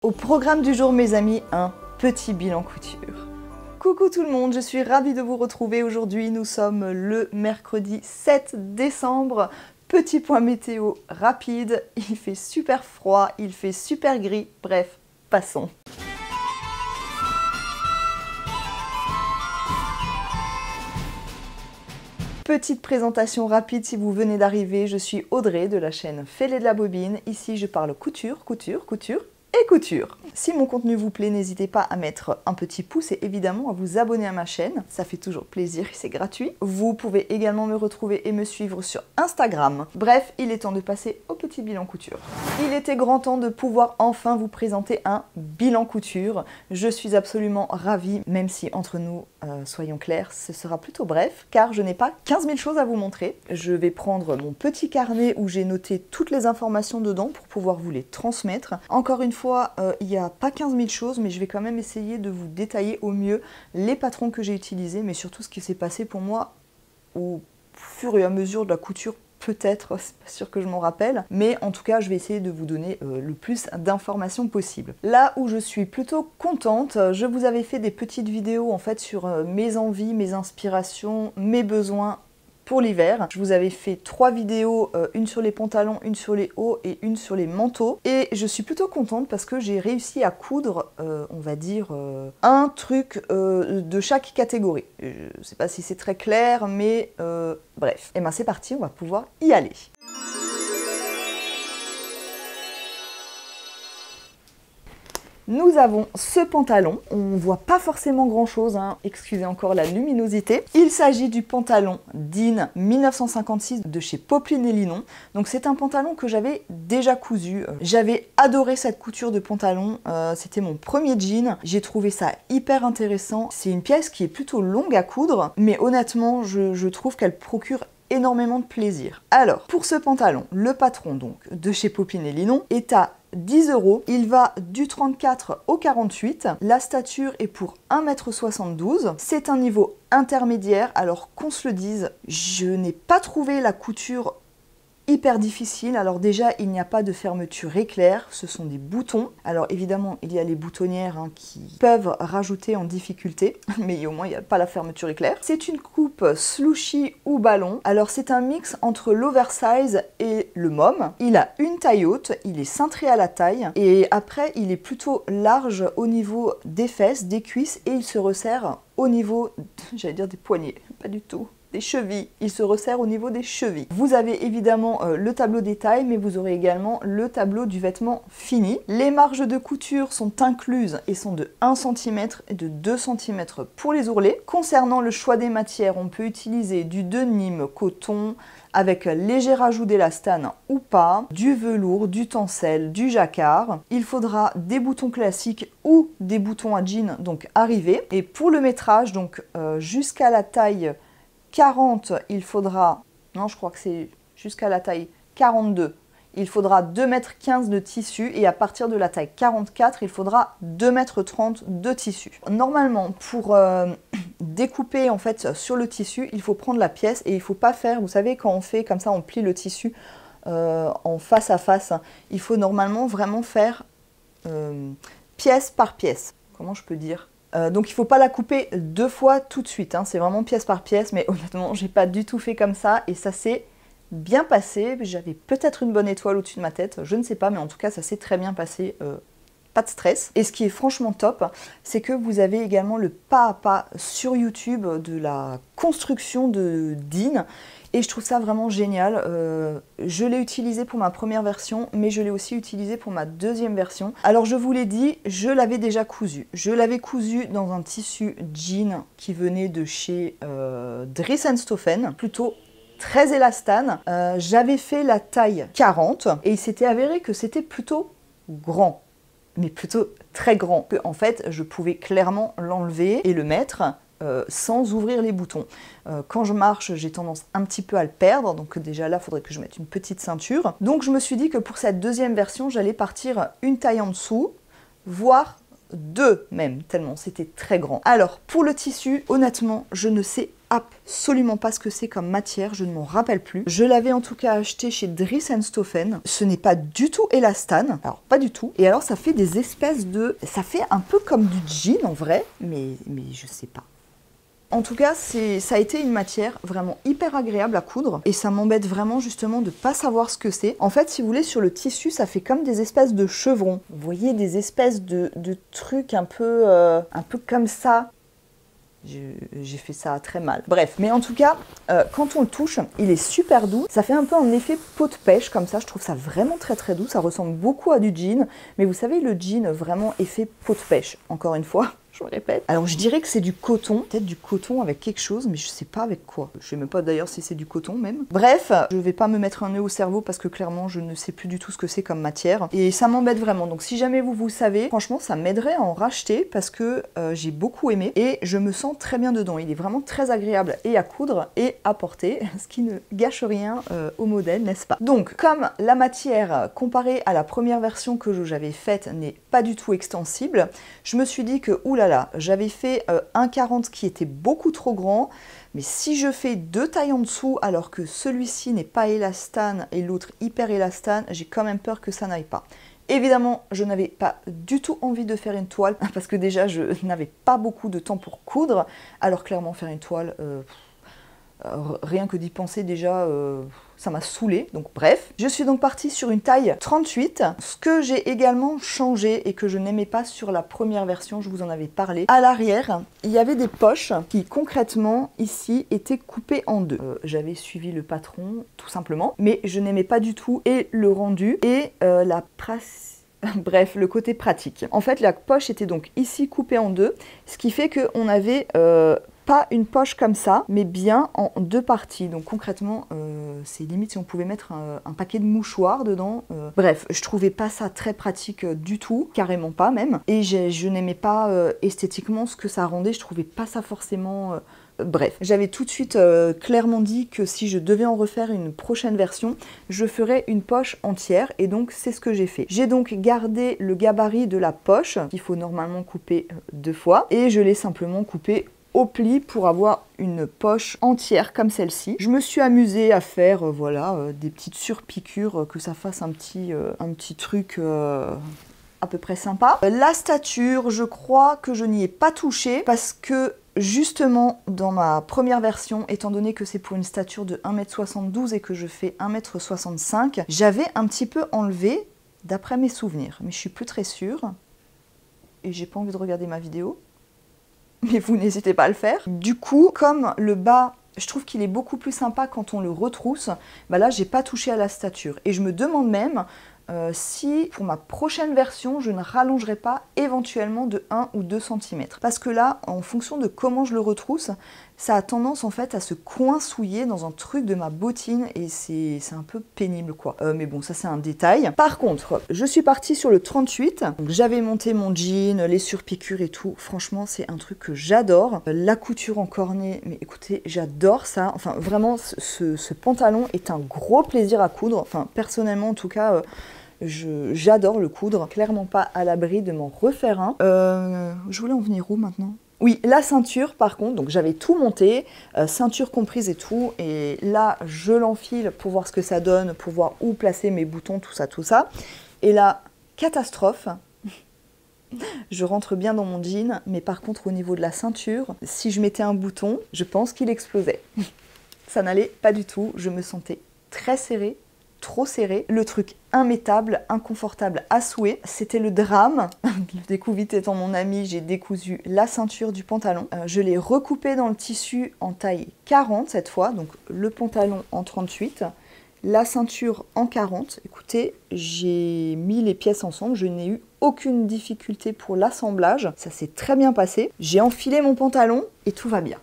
Au programme du jour mes amis, un petit bilan couture. Coucou tout le monde, je suis ravie de vous retrouver aujourd'hui. Nous sommes le mercredi 7 décembre. Petit point météo rapide, il fait super froid, il fait super gris, bref, passons. Petite présentation rapide si vous venez d'arriver, je suis Audrey de la chaîne Fêlé de la Bobine. Ici je parle couture, couture, couture et couture. Si mon contenu vous plaît, n'hésitez pas à mettre un petit pouce et évidemment à vous abonner à ma chaîne. Ça fait toujours plaisir et c'est gratuit. Vous pouvez également me retrouver et me suivre sur Instagram. Bref, il est temps de passer au petit bilan couture. Il était grand temps de pouvoir enfin vous présenter un bilan couture. Je suis absolument ravie, même si entre nous, soyons clairs, ce sera plutôt bref, car je n'ai pas 15 000 choses à vous montrer. Je vais prendre mon petit carnet où j'ai noté toutes les informations dedans pour pouvoir vous les transmettre. Encore une fois, il n'y a pas 15 000 choses, mais je vais quand même essayer de vous détailler au mieux les patrons que j'ai utilisés, mais surtout ce qui s'est passé pour moi au fur et à mesure de la couture. Peut-être, c'est pas sûr que je m'en rappelle, mais en tout cas je vais essayer de vous donner le plus d'informations possible. Là où je suis plutôt contente, je vous avais fait des petites vidéos en fait sur mes envies, mes inspirations, mes besoins pour l'hiver. Je vous avais fait 3 vidéos, une sur les pantalons, une sur les hauts et une sur les manteaux. Et je suis plutôt contente parce que j'ai réussi à coudre, on va dire, un truc de chaque catégorie. Je ne sais pas si c'est très clair, mais bref. Et ben c'est parti, on va pouvoir y aller. Nous avons ce pantalon, on voit pas forcément grand chose, hein. Excusez encore la luminosité. Il s'agit du pantalon Dean 1956 de chez Poplin et Lino. Donc c'est un pantalon que j'avais déjà cousu. J'avais adoré cette couture de pantalon, c'était mon premier jean. J'ai trouvé ça hyper intéressant. C'est une pièce qui est plutôt longue à coudre, mais honnêtement je trouve qu'elle procure énormément de plaisir. Alors, pour ce pantalon, le patron donc de chez Poplin et Lino est à 10 €. Il va du 34 au 48. La stature est pour 1,72 m. C'est un niveau intermédiaire. Alors qu'on se le dise, je n'ai pas trouvé la couture hyper difficile. Alors déjà, il n'y a pas de fermeture éclair, ce sont des boutons. Alors évidemment, il y a les boutonnières qui peuvent rajouter en difficulté, mais au moins il n'y a pas la fermeture éclair. C'est une coupe slouchy ou ballon. Alors c'est un mix entre l'oversize et le mom. Il a une taille haute, il est cintré à la taille, et après il est plutôt large au niveau des fesses, des cuisses, et il se resserre au niveau, j'allais dire des poignets, pas du tout. Des chevilles, il se resserre au niveau des chevilles. Vous avez évidemment le tableau des tailles, mais vous aurez également le tableau du vêtement fini. Les marges de couture sont incluses et sont de 1 cm et de 2 cm pour les ourlets. Concernant le choix des matières, on peut utiliser du denim coton avec léger rajout d'élastane ou pas, du velours, du tencel, du jacquard. Il faudra des boutons classiques ou des boutons à jean, donc arrivés. Et pour le métrage, donc jusqu'à la taille 40, il faudra, non je crois que c'est jusqu'à la taille 42, il faudra 2,15 m de tissu, et à partir de la taille 44, il faudra 2,30 m de tissu. Normalement, pour découper en fait sur le tissu, il faut prendre la pièce et il ne faut pas faire, vous savez quand on fait comme ça, on plie le tissu en face à face, il faut normalement vraiment faire pièce par pièce. Comment je peux dire ? Donc il ne faut pas la couper 2 fois tout de suite, hein. C'est vraiment pièce par pièce, mais honnêtement j'ai pas du tout fait comme ça et ça s'est bien passé. J'avais peut-être une bonne étoile au-dessus de ma tête, je ne sais pas, mais en tout cas ça s'est très bien passé, pas de stress. Et ce qui est franchement top, c'est que vous avez également le pas à pas sur YouTube de la construction de Dean. Et je trouve ça vraiment génial. Je l'ai utilisé pour ma première version, mais je l'ai aussi utilisé pour ma deuxième version. Alors je vous l'ai dit, je l'avais déjà cousu. Je l'avais cousu dans un tissu jean qui venait de chez Dries & Stoffen, plutôt très élastane. J'avais fait la taille 40 et il s'était avéré que c'était plutôt grand, mais plutôt très grand. En fait, je pouvais clairement l'enlever et le mettre sans ouvrir les boutons. Quand je marche, j'ai tendance un petit peu à le perdre, donc déjà là, il faudrait que je mette une petite ceinture. Donc je me suis dit que pour cette deuxième version, j'allais partir une taille en dessous, voire 2 même, tellement c'était très grand. Alors, pour le tissu, honnêtement, je ne sais absolument pas ce que c'est comme matière, je ne m'en rappelle plus. Je l'avais en tout cas acheté chez Dries & Stoffen. Ce n'est pas du tout élastane, alors pas du tout. Et alors ça fait des espèces de... Ça fait un peu comme du jean en vrai, mais je sais pas. En tout cas, ça a été une matière vraiment hyper agréable à coudre et ça m'embête vraiment justement de pas savoir ce que c'est. En fait, si vous voulez, sur le tissu, ça fait comme des espèces de chevrons. Vous voyez, des espèces de trucs un peu comme ça. J'ai fait ça très mal. Bref, mais en tout cas, quand on le touche, il est super doux. Ça fait un peu un effet peau de pêche comme ça. Je trouve ça vraiment très très doux. Ça ressemble beaucoup à du jean. Mais vous savez, le jean, vraiment effet peau de pêche. Encore une fois, je me répète. Alors je dirais que c'est du coton. Peut-être du coton avec quelque chose, mais je sais pas avec quoi. Je sais même pas d'ailleurs si c'est du coton même. Bref, je vais pas me mettre un nœud au cerveau parce que clairement, je ne sais plus du tout ce que c'est comme matière. Et ça m'embête vraiment. Donc si jamais vous savez, franchement, ça m'aiderait à en racheter parce que j'ai beaucoup aimé et je me sens très bien dedans. Il est vraiment très agréable et à coudre et à porter, ce qui ne gâche rien au modèle, n'est-ce pas? Donc, comme la matière comparée à la première version que j'avais faite n'est pas du tout extensible, je me suis dit que, oulala, j'avais fait un 40 qui était beaucoup trop grand, mais si je fais 2 tailles en dessous alors que celui-ci n'est pas élastane et l'autre hyper élastane, j'ai quand même peur que ça n'aille pas. Évidemment, je n'avais pas du tout envie de faire une toile parce que déjà, je n'avais pas beaucoup de temps pour coudre. Alors clairement, faire une toile, rien que d'y penser déjà, ça m'a saoulée. Donc bref, je suis donc partie sur une taille 38. Ce que j'ai également changé et que je n'aimais pas sur la première version, je vous en avais parlé. À l'arrière, il y avait des poches qui concrètement ici étaient coupées en deux. J'avais suivi le patron tout simplement, mais je n'aimais pas du tout et le rendu et la bref, le côté pratique. En fait, la poche était donc ici coupée en deux, ce qui fait qu'on avait pas une poche comme ça, mais bien en 2 parties. Donc concrètement, c'est limite si on pouvait mettre un paquet de mouchoirs dedans. Bref, je trouvais pas ça très pratique du tout, carrément pas même. Et je n'aimais pas esthétiquement ce que ça rendait, je trouvais pas ça forcément... Bref, j'avais tout de suite clairement dit que si je devais en refaire une prochaine version, je ferais une poche entière et donc c'est ce que j'ai fait. J'ai donc gardé le gabarit de la poche, qu'il faut normalement couper 2 fois, et je l'ai simplement coupé au pli pour avoir une poche entière comme celle-ci. Je me suis amusée à faire voilà, des petites surpiqûres, que ça fasse un petit truc... à peu près sympa. La stature, je crois que je n'y ai pas touché parce que justement dans ma première version, étant donné que c'est pour une stature de 1m72 et que je fais 1m65, j'avais un petit peu enlevé d'après mes souvenirs, mais je suis plus très sûre et j'ai pas envie de regarder ma vidéo, mais vous n'hésitez pas à le faire. Du coup, comme le bas, je trouve qu'il est beaucoup plus sympa quand on le retrousse, bah là j'ai pas touché à la stature et je me demande même si pour ma prochaine version je ne rallongerai pas éventuellement de 1 ou 2 cm. Parce que là, en fonction de comment je le retrousse, ça a tendance en fait à se coinsouiller dans un truc de ma bottine et c'est un peu pénible quoi. Mais bon, ça c'est un détail. Par contre, je suis partie sur le 38. J'avais monté mon jean, les surpiqûres et tout. Franchement, c'est un truc que j'adore. La couture en cornet, mais écoutez, j'adore ça. Enfin, vraiment, ce pantalon est un gros plaisir à coudre. Enfin, personnellement en tout cas... j'adore le coudre, clairement pas à l'abri de m'en refaire un. Je voulais en venir où maintenant? Oui, la ceinture par contre, donc j'avais tout monté, ceinture comprise et tout, et là je l'enfile pour voir ce que ça donne, pour voir où placer mes boutons, tout ça, tout ça. Et là, catastrophe, je rentre bien dans mon jean, mais par contre au niveau de la ceinture, si je mettais un bouton, je pense qu'il explosait. Ça n'allait pas du tout, je me sentais très serrée, trop serré, le truc immétable, inconfortable à souhait, c'était le drame. Le découvite étant mon ami, j'ai décousu la ceinture du pantalon. Je l'ai recoupé dans le tissu en taille 40 cette fois, donc le pantalon en 38, la ceinture en 40. Écoutez, j'ai mis les pièces ensemble, je n'ai eu aucune difficulté pour l'assemblage, ça s'est très bien passé. J'ai enfilé mon pantalon et tout va bien.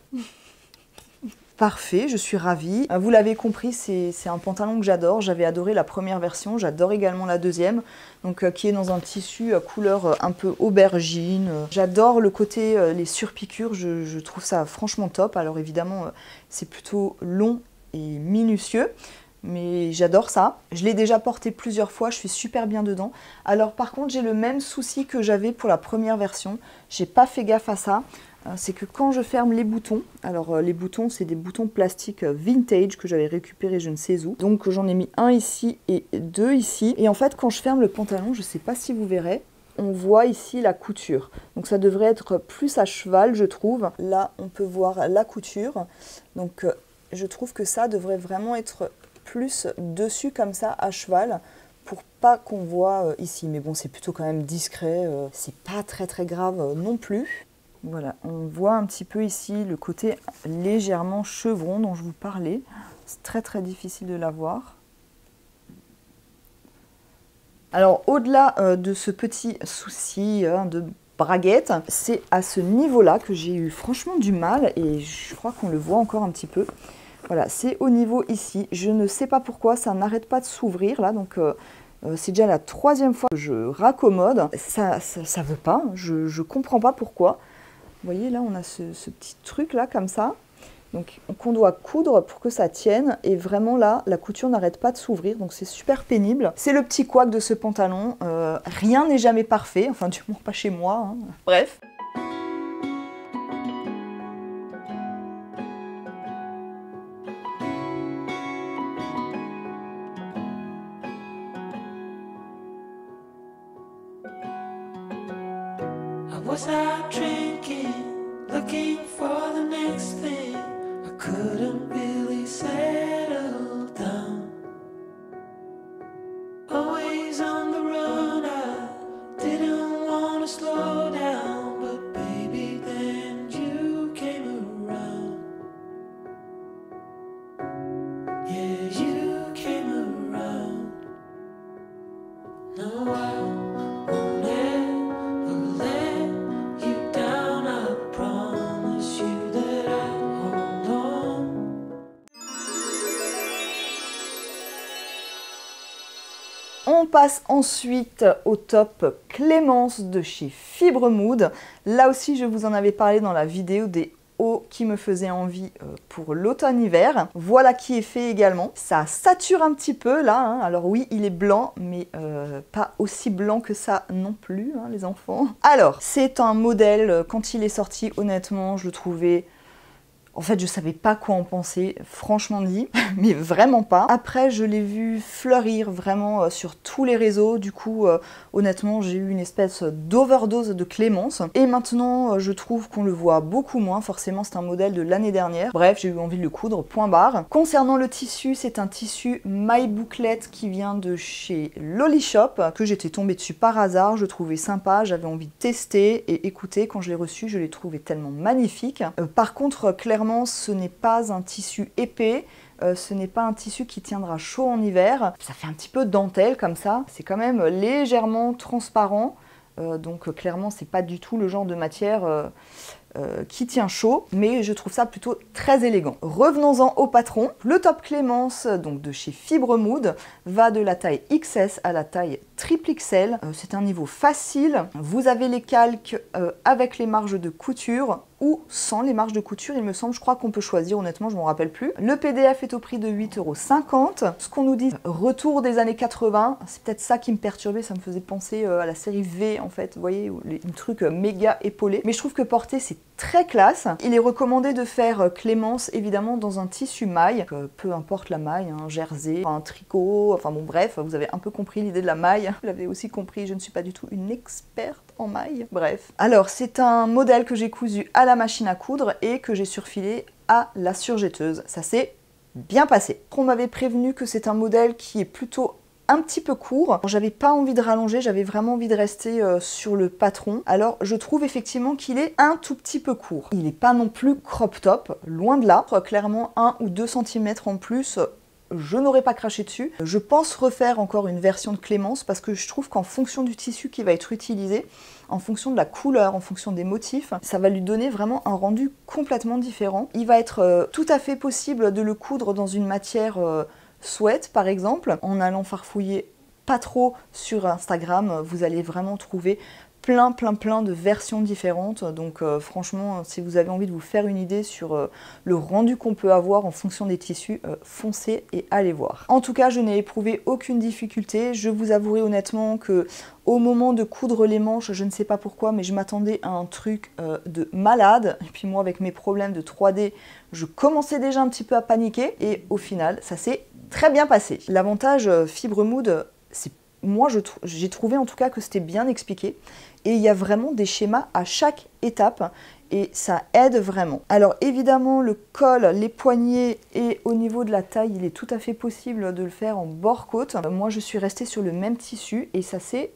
Parfait, je suis ravie. Vous l'avez compris, c'est un pantalon que j'adore. J'avais adoré la première version, j'adore également la deuxième, donc qui est dans un tissu couleur un peu aubergine. J'adore le côté, les surpiqûres, je trouve ça franchement top. Alors évidemment, c'est plutôt long et minutieux, mais j'adore ça. Je l'ai déjà porté plusieurs fois, je suis super bien dedans. Alors par contre, j'ai le même souci que j'avais pour la première version. J'ai pas fait gaffe à ça. c'est que quand je ferme les boutons, alors les boutons c'est des boutons plastiques vintage que j'avais récupéré je ne sais où, donc j'en ai mis un ici et deux ici, et en fait quand je ferme le pantalon, je ne sais pas si vous verrez, on voit ici la couture, donc ça devrait être plus à cheval je trouve, là on peut voir la couture, donc je trouve que ça devrait vraiment être plus dessus comme ça à cheval, pour pas qu'on voit ici, mais bon c'est plutôt quand même discret, c'est pas très grave non plus. Voilà, on voit un petit peu ici le côté légèrement chevron dont je vous parlais. C'est très difficile de la voir. Alors au-delà de ce petit souci de braguette, c'est à ce niveau-là que j'ai eu franchement du mal et je crois qu'on le voit encore un petit peu. Voilà, c'est au niveau ici. Je ne sais pas pourquoi, ça n'arrête pas de s'ouvrir là, donc c'est déjà la 3e fois que je raccommode. Ça veut pas, je comprends pas pourquoi. Vous voyez, là, on a ce petit truc là, comme ça. Donc, qu'on doit coudre pour que ça tienne. Et vraiment, là, la couture n'arrête pas de s'ouvrir. Donc, c'est super pénible. C'est le petit couac de ce pantalon. Rien n'est jamais parfait. Enfin, du moins pas chez moi. Hein. Bref. Was I drinking, looking for the next thing? I couldn't really settle down. Always on the run, I didn't want to slow down. But baby, then you came around. Yeah, you came around. No, I won't ever let you down. I promise you that I hold on. On passe ensuite au top Clémence de chez Fibre Mood. Là aussi, je vous en avais parlé dans la vidéo des hauts qui me faisaient envie pour l'automne-hiver. Voilà qui est fait également. Ça sature un petit peu là, hein. Alors oui, il est blanc, mais pas aussi blanc que ça non plus, hein, les enfants. Alors, c'est un modèle, quand il est sorti, honnêtement, je le trouvais... En fait, je savais pas quoi en penser, franchement dit, mais vraiment pas. Après, je l'ai vu fleurir vraiment sur tous les réseaux. Du coup, honnêtement, j'ai eu une espèce d'overdose de Clémence. Et maintenant, je trouve qu'on le voit beaucoup moins. Forcément, c'est un modèle de l'année dernière. Bref, j'ai eu envie de le coudre, point barre. Concernant le tissu, c'est un tissu My Bouclette qui vient de chez Lolly Shop, que j'étais tombée dessus par hasard. Je trouvais sympa, j'avais envie de tester. Et écoutez, quand je l'ai reçu, je l'ai trouvé tellement magnifique. Par contre, clairement, ce n'est pas un tissu épais, ce n'est pas un tissu qui tiendra chaud en hiver. Ça fait un petit peu dentelle comme ça, c'est quand même légèrement transparent, donc clairement c'est pas du tout le genre de matière qui tient chaud, mais je trouve ça plutôt très élégant. Revenons-en au patron. Le top Clémence, donc de chez Fibre Mood, va de la taille XS à la taille triple XL. C'est un niveau facile. Vous avez les calques avec les marges de couture ou sans les marges de couture, il me semble. Je crois qu'on peut choisir, honnêtement, je ne m'en rappelle plus. Le PDF est au prix de 8,50 €. Ce qu'on nous dit, retour des années 80, c'est peut-être ça qui me perturbait, ça me faisait penser à la série V, en fait, vous voyez, les trucs méga épaulés. Mais je trouve que porter, c'est très classe. Il est recommandé de faire Clémence, évidemment, dans un tissu maille, peu importe la maille, un jersey, un tricot, enfin bon, bref, vous avez un peu compris l'idée de la maille. Vous l'avez aussi compris, je ne suis pas du tout une experte en maille. Bref. Alors, c'est un modèle que j'ai cousu à la machine à coudre et que j'ai surfilé à la surjetteuse. Ça s'est bien passé. On m'avait prévenu que c'est un modèle qui est plutôt un petit peu court. J'avais pas envie de rallonger, j'avais vraiment envie de rester sur le patron. Alors je trouve effectivement qu'il est un tout petit peu court. Il n'est pas non plus crop top, loin de là. Clairement 1 ou 2 cm en plus, je n'aurais pas craché dessus. Je pense refaire encore une version de Clémence parce que je trouve qu'en fonction du tissu qui va être utilisé, en fonction de la couleur, en fonction des motifs, ça va lui donner vraiment un rendu complètement différent. Il va être tout à fait possible de le coudre dans une matière sweat par exemple, en allant farfouiller pas trop sur Instagram, vous allez vraiment trouver plein de versions différentes. Donc franchement, si vous avez envie de vous faire une idée sur le rendu qu'on peut avoir en fonction des tissus, foncez et allez voir. En tout cas, je n'ai éprouvé aucune difficulté. Je vous avouerai honnêtement que au moment de coudre les manches, je ne sais pas pourquoi, mais je m'attendais à un truc de malade. Et puis moi, avec mes problèmes de 3D, je commençais déjà un petit peu à paniquer. Et au final, ça s'est très bien passé. L'avantage Fibremood, c'est moi, j'ai trouvé en tout cas que c'était bien expliqué. Et il y a vraiment des schémas à chaque étape et ça aide vraiment. Alors évidemment, le col, les poignets et au niveau de la taille, il est tout à fait possible de le faire en bord-côte. Moi, je suis restée sur le même tissu et ça s'est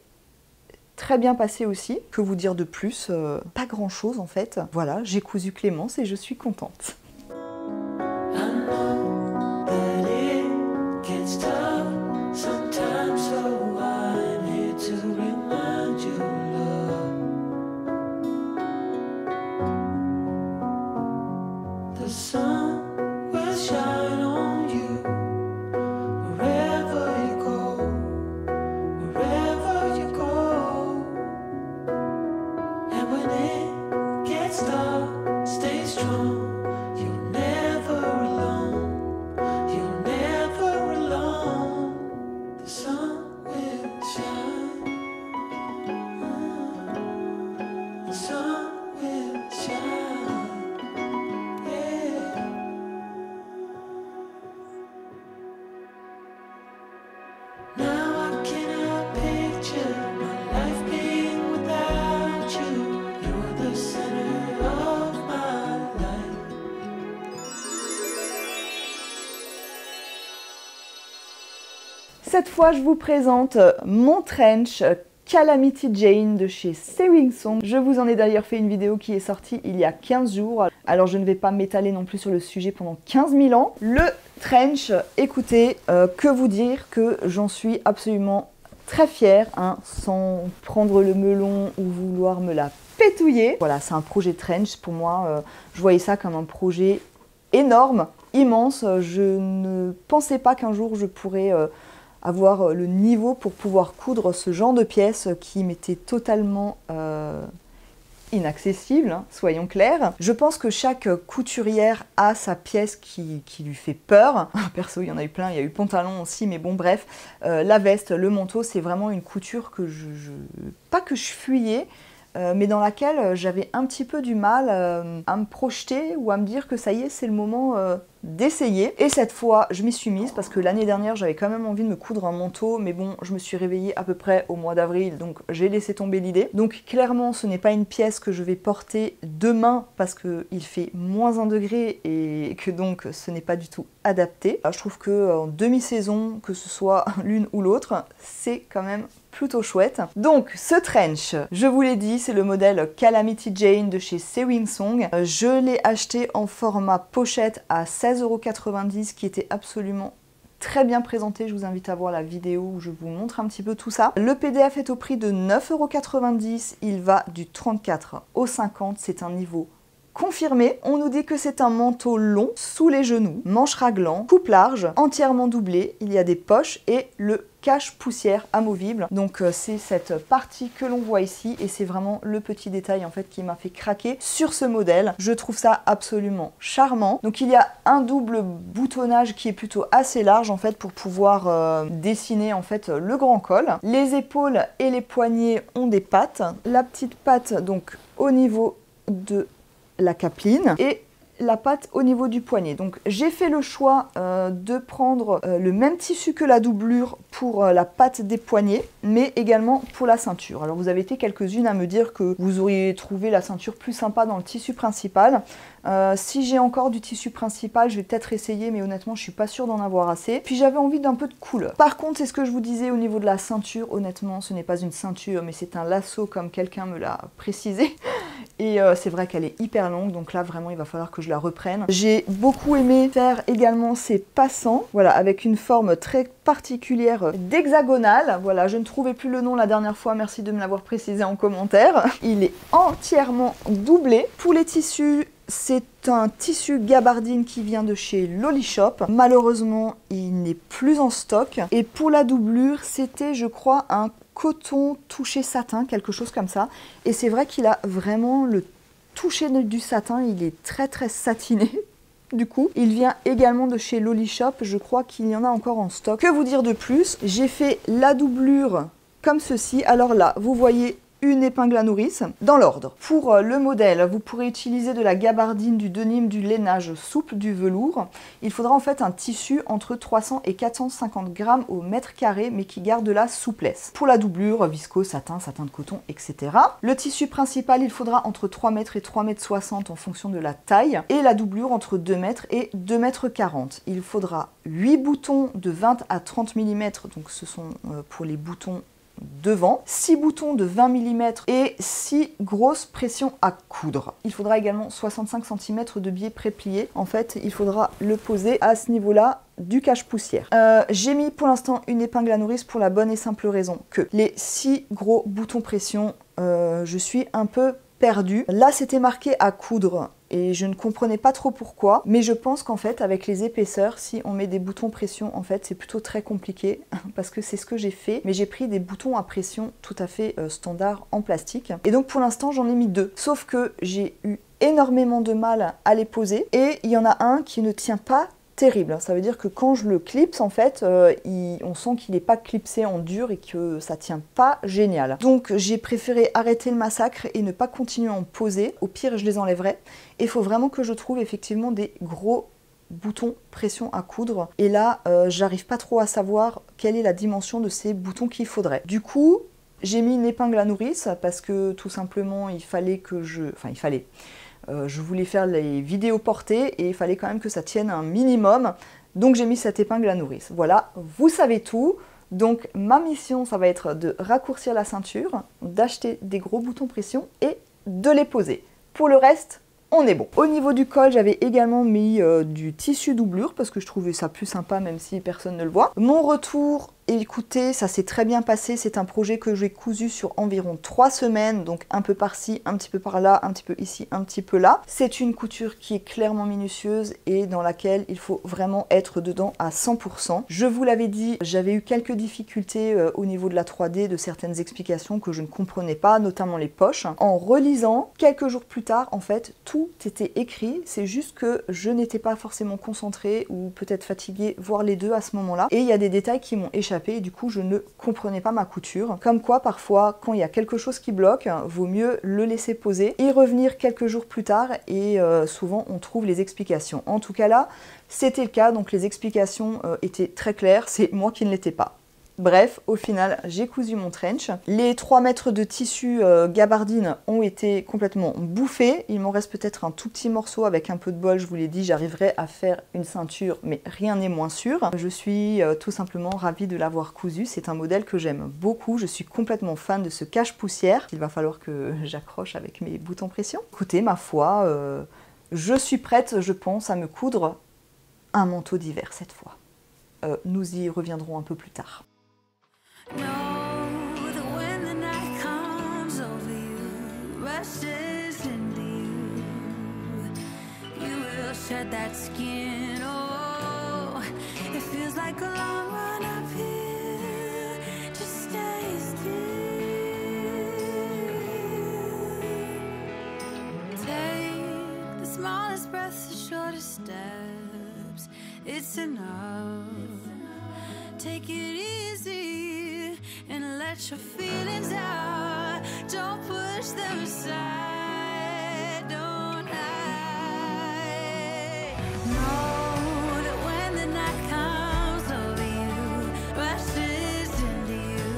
très bien passé aussi. Que vous dire de plus? Pas grand-chose en fait. Voilà, j'ai cousu Clémence et je suis contente. Cette fois, je vous présente mon trench Calamity Jane de chez Sewing Song. Je vous en ai d'ailleurs fait une vidéo qui est sortie il y a 15 jours. Alors je ne vais pas m'étaler non plus sur le sujet pendant 15 000 ans. Le trench, écoutez, que vous dire que j'en suis absolument très fière, hein, sans prendre le melon ou vouloir me la pétouiller. Voilà, c'est un projet trench pour moi. Je voyais ça comme un projet énorme, immense. Je ne pensais pas qu'un jour je pourrais avoir le niveau pour pouvoir coudre ce genre de pièces qui m'était totalement inaccessible, hein, soyons clairs. Je pense que chaque couturière a sa pièce qui lui fait peur. Perso, il y en a eu plein, il y a eu le pantalon aussi, mais bon bref. La veste, le manteau, c'est vraiment une couture que pas que je fuyais, mais dans laquelle j'avais un petit peu du mal à me projeter ou à me dire que ça y est, c'est le moment d'essayer. Et cette fois, je m'y suis mise parce que l'année dernière, j'avais quand même envie de me coudre un manteau, mais bon, je me suis réveillée à peu près au mois d'avril, donc j'ai laissé tomber l'idée. Donc clairement, ce n'est pas une pièce que je vais porter demain parce qu'il fait -1 degré et que donc ce n'est pas du tout adapté. Je trouve qu'en demi-saison, que ce soit l'une ou l'autre, c'est quand même plutôt chouette. Donc ce trench, je vous l'ai dit, c'est le modèle Calamity Jane de chez Sewing Song. Je l'ai acheté en format pochette à 16,90 € qui était absolument très bien présenté. Je vous invite à voir la vidéo où je vous montre un petit peu tout ça. Le PDF est au prix de 9,90 €. Il va du 34 au 50. C'est un niveau confirmé. On nous dit que c'est un manteau long sous les genoux, manche raglant, coupe large, entièrement doublé. Il y a des poches et le cache-poussière amovible. Donc c'est cette partie que l'on voit ici et c'est vraiment le petit détail en fait qui m'a fait craquer sur ce modèle. Je trouve ça absolument charmant. Donc il y a un double boutonnage qui est plutôt assez large en fait pour pouvoir dessiner en fait le grand col. Les épaules et les poignets ont des pattes. La petite patte donc au niveau de la capeline et la patte au niveau du poignet. Donc j'ai fait le choix de prendre le même tissu que la doublure pour la patte des poignets, mais également pour la ceinture. Alors vous avez été quelques-unes à me dire que vous auriez trouvé la ceinture plus sympa dans le tissu principal. Si j'ai encore du tissu principal, je vais peut-être essayer, mais honnêtement, je suis pas sûre d'en avoir assez. Puis j'avais envie d'un peu de couleur. Par contre, c'est ce que je vous disais au niveau de la ceinture. Honnêtement, ce n'est pas une ceinture, mais c'est un lasso comme quelqu'un me l'a précisé. Et c'est vrai qu'elle est hyper longue, donc là, vraiment, il va falloir que je la reprenne. J'ai beaucoup aimé faire également ces passants, voilà, avec une forme très particulière d'hexagonale. Voilà, je ne trouvais plus le nom la dernière fois, merci de me l'avoir précisé en commentaire. Il est entièrement doublé. Pour les tissus, c'est un tissu gabardine qui vient de chez Lolly Shop. Malheureusement, il n'est plus en stock. Et pour la doublure, c'était, je crois, un coton touché satin, quelque chose comme ça. Et c'est vrai qu'il a vraiment le toucher du satin, il est très très satiné. Du coup, il vient également de chez Loli Shop, je crois qu'il y en a encore en stock. Que vous dire de plus? J'ai fait la doublure comme ceci. Alors là, vous voyez une épingle à nourrice dans l'ordre. Pour le modèle, vous pourrez utiliser de la gabardine, du denim, du lainage souple, du velours. Il faudra en fait un tissu entre 300 et 450 grammes au mètre carré, mais qui garde de la souplesse. Pour la doublure, viscose, satin, satin de coton, etc. Le tissu principal, il faudra entre 3 mètres et 3 mètres 60 en fonction de la taille, et la doublure entre 2 mètres et 2 mètres 40. Il faudra 8 boutons de 20 à 30 mm, donc ce sont pour les boutons devant, 6 boutons de 20 mm et 6 grosses pressions à coudre. Il faudra également 65 cm de biais préplié. En fait, il faudra le poser à ce niveau-là du cache-poussière. J'ai mis pour l'instant une épingle à nourrice pour la bonne et simple raison que les 6 gros boutons pression, je suis un peu perdue. Là, c'était marqué à coudre et je ne comprenais pas trop pourquoi, mais je pense qu'en fait avec les épaisseurs, si on met des boutons pression, en fait c'est plutôt très compliqué parce que c'est ce que j'ai fait, mais j'ai pris des boutons à pression tout à fait standard en plastique et donc pour l'instant j'en ai mis 2, sauf que j'ai eu énormément de mal à les poser et il y en a un qui ne tient pas terrible. Ça veut dire que quand je le clipse, en fait, on sent qu'il n'est pas clipsé en dur et que ça tient pas génial. Donc j'ai préféré arrêter le massacre et ne pas continuer à en poser. Au pire, je les enlèverai. Et il faut vraiment que je trouve effectivement des gros boutons pression à coudre. Et là, j'arrive pas trop à savoir quelle est la dimension de ces boutons qu'il faudrait. Du coup, j'ai mis une épingle à nourrice parce que tout simplement, il fallait que je... Enfin, il fallait... je voulais faire les vidéos portées et il fallait quand même que ça tienne un minimum. Donc j'ai mis cette épingle à nourrice. Voilà, vous savez tout. Donc ma mission, ça va être de raccourcir la ceinture, d'acheter des gros boutons pression et de les poser. Pour le reste, on est bon. Au niveau du col, j'avais également mis du tissu doublure parce que je trouvais ça plus sympa même si personne ne le voit. Mon retour... Écoutez, ça s'est très bien passé, c'est un projet que j'ai cousu sur environ 3 semaines, donc un peu par-ci, un petit peu par-là, un petit peu ici, un petit peu là. C'est une couture qui est clairement minutieuse et dans laquelle il faut vraiment être dedans à 100%. Je vous l'avais dit, j'avais eu quelques difficultés au niveau de la 3D, de certaines explications que je ne comprenais pas, notamment les poches. En relisant, quelques jours plus tard, en fait, tout était écrit, c'est juste que je n'étais pas forcément concentrée ou peut-être fatiguée, voire les deux à ce moment-là. Et il y a des détails qui m'ont échappé. Et du coup je ne comprenais pas ma couture. Comme quoi parfois quand il y a quelque chose qui bloque, vaut mieux le laisser poser et revenir quelques jours plus tard et souvent on trouve les explications. En tout cas là c'était le cas, donc les explications étaient très claires, c'est moi qui ne l'étais pas. Bref, au final, j'ai cousu mon trench. Les 3 mètres de tissu gabardine ont été complètement bouffés. Il m'en reste peut-être un tout petit morceau avec un peu de bol. Je vous l'ai dit, j'arriverai à faire une ceinture, mais rien n'est moins sûr. Je suis tout simplement ravie de l'avoir cousu. C'est un modèle que j'aime beaucoup. Je suis complètement fan de ce cache-poussière. Il va falloir que j'accroche avec mes boutons pression. Écoutez, ma foi, je suis prête, je pense, à me coudre un manteau d'hiver cette fois. Nous y reviendrons un peu plus tard. Know that when the night comes over you, rushes into you, you will shed that skin. Oh, it feels like a long run up here. Just stay still. Take the smallest breaths, the shortest steps. It's enough. Take it easy and let your feelings out. Don't push them aside. Don't hide. Know that when the night comes over you, rushes into you,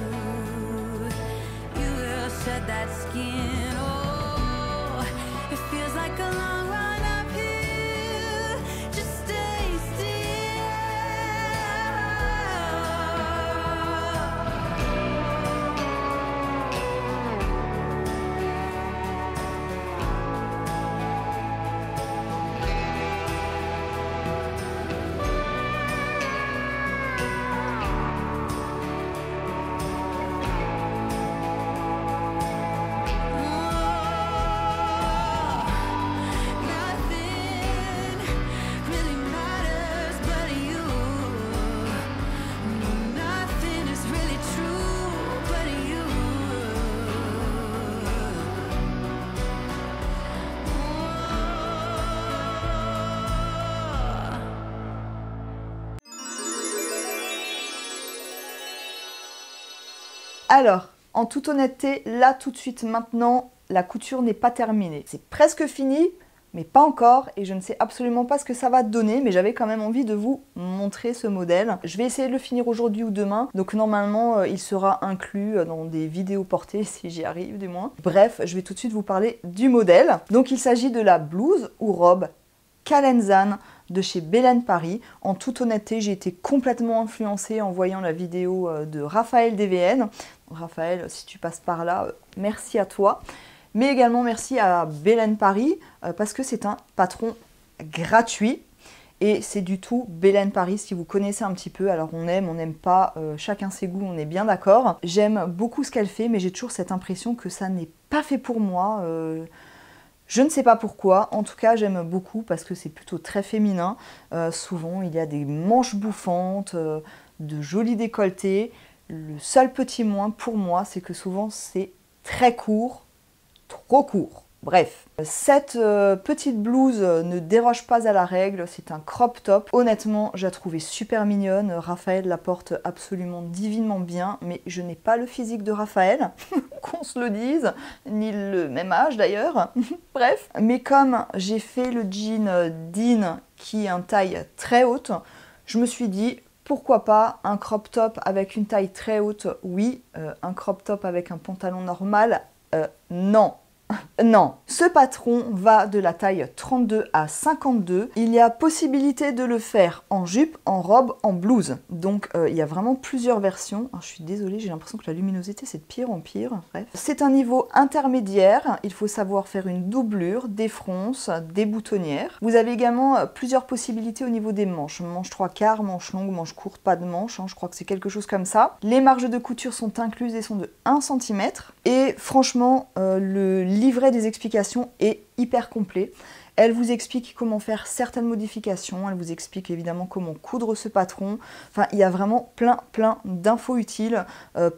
you will shed that skin. Oh, it feels like a long run up here. Just stay still. Alors, en toute honnêteté, là tout de suite maintenant, la couture n'est pas terminée. C'est presque fini, mais pas encore, et je ne sais absolument pas ce que ça va donner, mais j'avais quand même envie de vous montrer ce modèle. Je vais essayer de le finir aujourd'hui ou demain, donc normalement il sera inclus dans des vidéos portées, si j'y arrive du moins. Bref, je vais tout de suite vous parler du modèle. Donc il s'agit de la blouse ou robe Calenzane de chez Belen Paris. En toute honnêteté, j'ai été complètement influencée en voyant la vidéo de Raphaël DVN. Raphaël, si tu passes par là, merci à toi. Mais également merci à Belen Paris parce que c'est un patron gratuit. Et c'est du tout Belen Paris, si vous connaissez un petit peu. Alors on aime, on n'aime pas, chacun ses goûts, on est bien d'accord. J'aime beaucoup ce qu'elle fait, mais j'ai toujours cette impression que ça n'est pas fait pour moi. Je ne sais pas pourquoi, en tout cas j'aime beaucoup parce que c'est plutôt très féminin. Souvent il y a des manches bouffantes, de jolis décolletés. Le seul petit moins pour moi, c'est que souvent c'est très court, trop court. Bref, cette petite blouse ne déroge pas à la règle, c'est un crop top. Honnêtement, je la trouvais super mignonne. Raphaël la porte absolument divinement bien, mais je n'ai pas le physique de Raphaël, qu'on se le dise, ni le même âge d'ailleurs. Bref, mais comme j'ai fait le jean Dean qui est en taille très haute, je me suis dit pourquoi pas un crop top avec une taille très haute, oui. Un crop top avec un pantalon normal, non. Non, ce patron va de la taille 32 à 52. Il y a possibilité de le faire en jupe, en robe, en blouse. Donc il y a vraiment plusieurs versions. Alors, je suis désolée, j'ai l'impression que la luminosité c'est de pire en pire. Bref. C'est un niveau intermédiaire. Il faut savoir faire une doublure, des fronces, des boutonnières. Vous avez également plusieurs possibilités au niveau des manches. Manche 3/4, manche longue, manche courte, pas de manche. Je crois que c'est quelque chose comme ça. Les marges de couture sont incluses et sont de 1 cm. Et franchement, le livret des explications est hyper complet. Elle vous explique comment faire certaines modifications, elle vous explique évidemment comment coudre ce patron. Enfin, il y a vraiment plein d'infos utiles.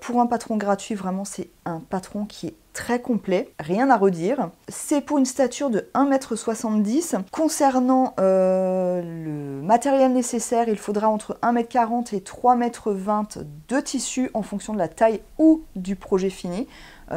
Pour un patron gratuit, vraiment, c'est un patron qui est très complet, rien à redire. C'est pour une stature de 1,70 m. Concernant le matériel nécessaire, il faudra entre 1,40 m et 3,20 m de tissu en fonction de la taille ou du projet fini.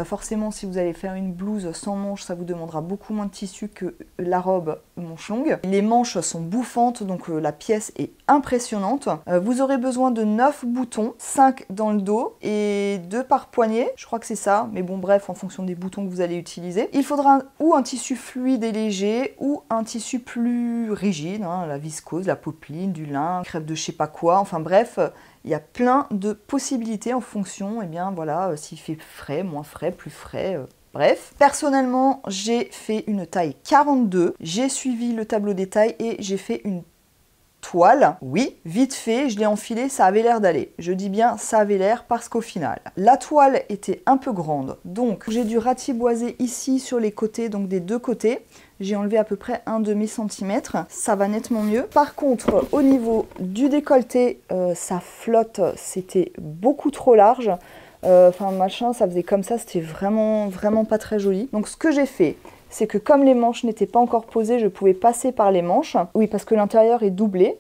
Forcément, si vous allez faire une blouse sans manches, ça vous demandera beaucoup moins de tissu que la robe manche longue. Les manches sont bouffantes, donc la pièce est impressionnante. Vous aurez besoin de 9 boutons, 5 dans le dos et 2 par poignet. Je crois que c'est ça, mais bon bref, en fonction des boutons que vous allez utiliser. Il faudra ou un tissu fluide et léger ou un tissu plus rigide, la viscose, la popeline, du lin, crêpe de je sais pas quoi, enfin bref. Il y a plein de possibilités en fonction, et bien voilà, s'il fait frais, moins frais, plus frais, bref. Personnellement, j'ai fait une taille 42, j'ai suivi le tableau des tailles et j'ai fait une toile. Oui, vite fait, je l'ai enfilée, ça avait l'air d'aller. Je dis bien ça avait l'air parce qu'au final, la toile était un peu grande. Donc j'ai dû ratiboiser ici sur les côtés, donc des deux côtés. J'ai enlevé à peu près un demi-centimètre, ça va nettement mieux. Par contre, au niveau du décolleté, ça flotte, c'était beaucoup trop large. Enfin machin, ça faisait comme ça, c'était vraiment pas très joli. Donc ce que j'ai fait, c'est que comme les manches n'étaient pas encore posées, je pouvais passer par les manches. Oui, parce que l'intérieur est doublé,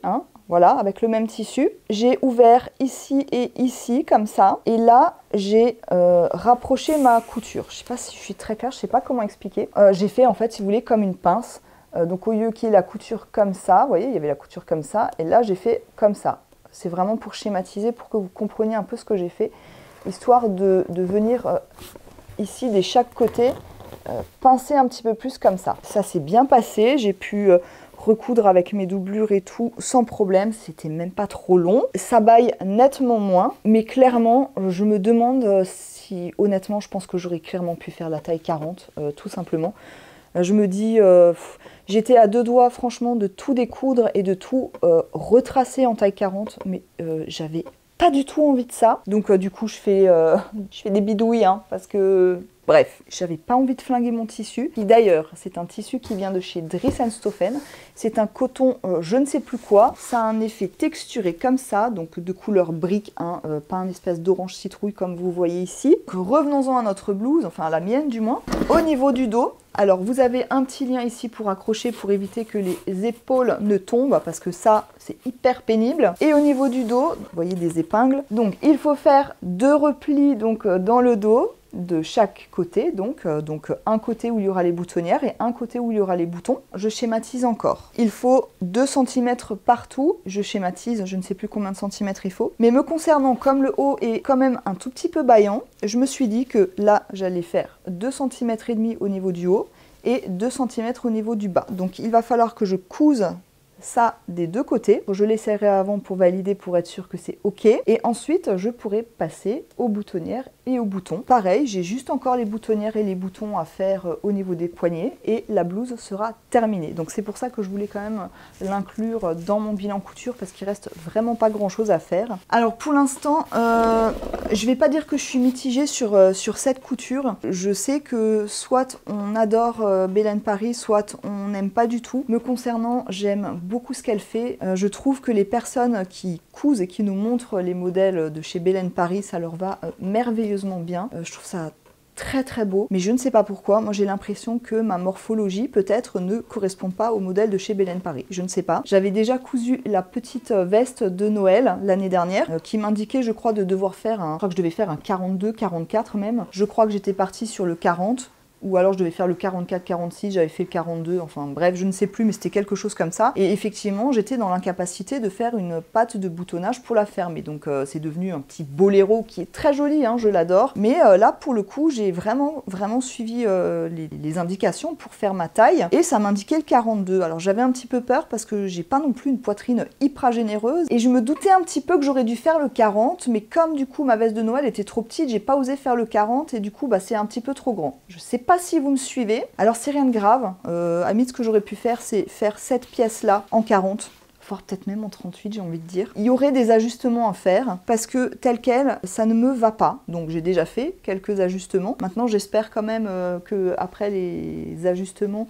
voilà, avec le même tissu. J'ai ouvert ici et ici, comme ça. Et là, j'ai rapproché ma couture. Je sais pas si je suis très claire, je sais pas comment expliquer. J'ai fait, en fait, si vous voulez, comme une pince. Donc, au lieu qu'il y ait la couture comme ça, vous voyez, il y avait la couture comme ça. Et là, j'ai fait comme ça. C'est vraiment pour schématiser, pour que vous compreniez un peu ce que j'ai fait. Histoire de venir ici, de chaque côté, pincer un petit peu plus comme ça. Ça s'est bien passé. J'ai pu recoudre avec mes doublures et tout sans problème, c'était même pas trop long. Ça baille nettement moins, mais clairement, je me demande si, honnêtement, je pense que j'aurais clairement pu faire la taille 40, tout simplement. Je me dis, j'étais à deux doigts, franchement, de tout découdre et de tout retracer en taille 40, mais j'avais pas du tout envie de ça. Donc, du coup, je fais des bidouilles, parce que... Bref, j'avais pas envie de flinguer mon tissu. D'ailleurs, c'est un tissu qui vient de chez Dries & Stoffen. C'est un coton je ne sais plus quoi. Ça a un effet texturé comme ça, donc de couleur brique, pas un espèce d'orange citrouille comme vous voyez ici. Revenons-en à notre blouse, enfin à la mienne du moins. Au niveau du dos, Alors vous avez un petit lien ici pour accrocher, pour éviter que les épaules ne tombent, parce que ça c'est hyper pénible. Et au niveau du dos, vous voyez des épingles. Donc il faut faire 2 replis donc, dans le dos, de chaque côté, donc un côté où il y aura les boutonnières et un côté où il y aura les boutons. Je schématise encore. Il faut 2 cm partout, je schématise, je ne sais plus combien de centimètres il faut. Mais me concernant, comme le haut est quand même un tout petit peu bâillant, je me suis dit que là, j'allais faire 2,5 cm au niveau du haut et 2 cm au niveau du bas. Donc il va falloir que je couse ça des 2 côtés. Je l'essaierai avant pour valider, pour être sûr que c'est ok. Et ensuite, je pourrai passer aux boutonnières et aux boutons. Pareil, j'ai juste encore les boutonnières et les boutons à faire au niveau des poignets et la blouse sera terminée. Donc c'est pour ça que je voulais quand même l'inclure dans mon bilan couture parce qu'il reste vraiment pas grand chose à faire. Alors pour l'instant, je vais pas dire que je suis mitigée sur cette couture. Je sais que soit on adore Belen Paris, soit on n'aime pas du tout. Me concernant, j'aime beaucoup ce qu'elle fait. Je trouve que les personnes qui cousent et qui nous montrent les modèles de chez Belen Paris, ça leur va merveilleusement bien. Je trouve ça très très beau, mais je ne sais pas pourquoi. Moi j'ai l'impression que ma morphologie peut-être ne correspond pas au modèle de chez Belen Paris. Je ne sais pas. J'avais déjà cousu la petite veste de Noël l'année dernière qui m'indiquait, je crois, de devoir faire je crois que je devais faire un 42, 44 même. Je crois que j'étais partie sur le 40. Ou alors je devais faire le 44-46, j'avais fait le 42, enfin bref, je ne sais plus, mais c'était quelque chose comme ça. Et effectivement, j'étais dans l'incapacité de faire une patte de boutonnage pour la fermer. Donc c'est devenu un petit boléro qui est très joli, hein, je l'adore. Mais là, pour le coup, j'ai vraiment suivi les indications pour faire ma taille. Et ça m'indiquait le 42. Alors j'avais un petit peu peur parce que j'ai pas non plus une poitrine hyper généreuse. Et je me doutais un petit peu que j'aurais dû faire le 40. Mais comme du coup ma veste de Noël était trop petite, j'ai pas osé faire le 40. Et du coup, bah, c'est un petit peu trop grand. Je sais pas si vous me suivez. Alors c'est rien de grave. Ce que j'aurais pu faire, c'est faire cette pièce-là en 40. Voire peut-être même en 38, j'ai envie de dire. Il y aurait des ajustements à faire parce que tel quel, ça ne me va pas. Donc j'ai déjà fait quelques ajustements. Maintenant, j'espère quand même que après les ajustements,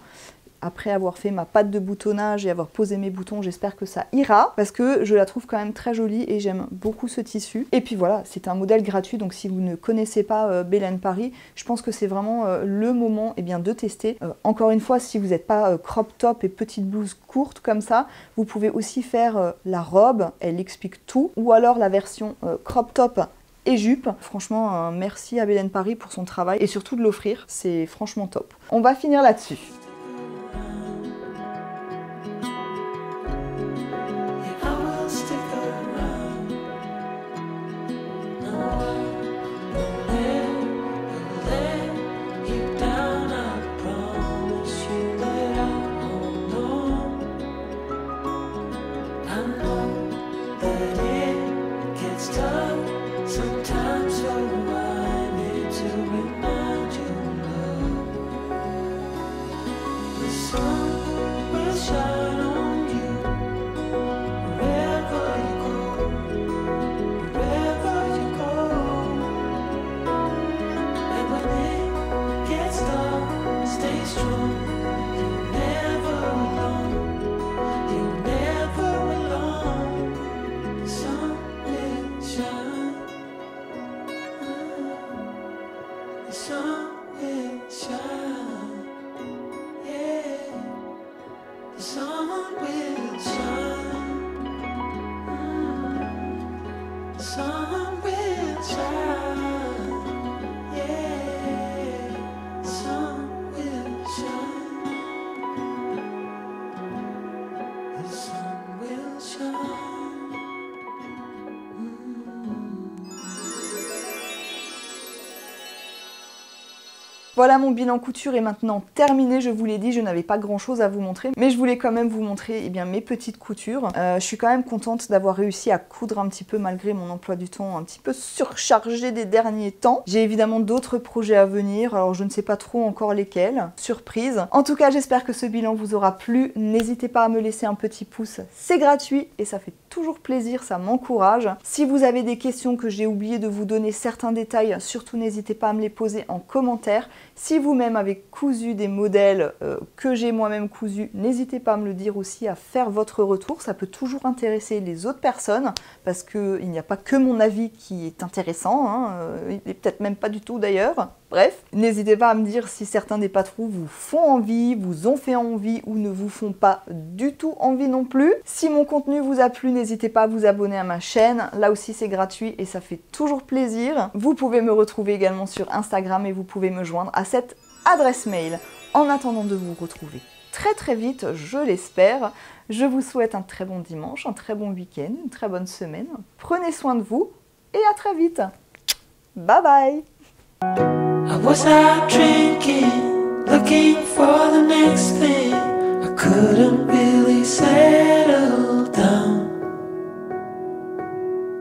après avoir fait ma patte de boutonnage et avoir posé mes boutons, j'espère que ça ira parce que je la trouve quand même très jolie et j'aime beaucoup ce tissu. Et puis voilà, c'est un modèle gratuit, donc si vous ne connaissez pas Belen Paris, je pense que c'est vraiment le moment de tester. Encore une fois, si vous n'êtes pas crop top et petite blouse courte comme ça, vous pouvez aussi faire la robe, elle explique tout, ou alors la version crop top et jupe. Franchement, merci à Belen Paris pour son travail et surtout de l'offrir, c'est franchement top. On va finir là-dessus. Voilà, mon bilan couture est maintenant terminé, je vous l'ai dit, je n'avais pas grand chose à vous montrer, mais je voulais quand même vous montrer mes petites coutures. Je suis quand même contente d'avoir réussi à coudre un petit peu malgré mon emploi du temps un petit peu surchargé des derniers temps. J'ai évidemment d'autres projets à venir, alors je ne sais pas trop encore lesquels, surprise. En tout cas, j'espère que ce bilan vous aura plu, n'hésitez pas à me laisser un petit pouce, c'est gratuit et ça fait toujours plaisir, ça m'encourage. Si vous avez des questions que j'ai oublié de vous donner certains détails, surtout n'hésitez pas à me les poser en commentaire. Si vous-même avez cousu des modèles que j'ai moi-même cousus, n'hésitez pas à me le dire aussi, à faire votre retour. Ça peut toujours intéresser les autres personnes parce qu'il n'y a pas que mon avis qui est intéressant, hein, il n'est peut-être même pas du tout d'ailleurs. Bref, n'hésitez pas à me dire si certains des patrons vous font envie, vous ont fait envie ou ne vous font pas du tout envie non plus. Si mon contenu vous a plu, n'hésitez pas à vous abonner à ma chaîne. Là aussi, c'est gratuit et ça fait toujours plaisir. Vous pouvez me retrouver également sur Instagram et vous pouvez me joindre à cette adresse mail. En attendant de vous retrouver très vite, je l'espère, je vous souhaite un très bon dimanche, un très bon week-end, une très bonne semaine. Prenez soin de vous et à très vite. Bye bye. I was out drinking, looking for the next thing. I couldn't really settle down.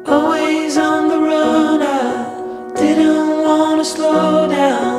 Always on the run, I didn't want to slow down.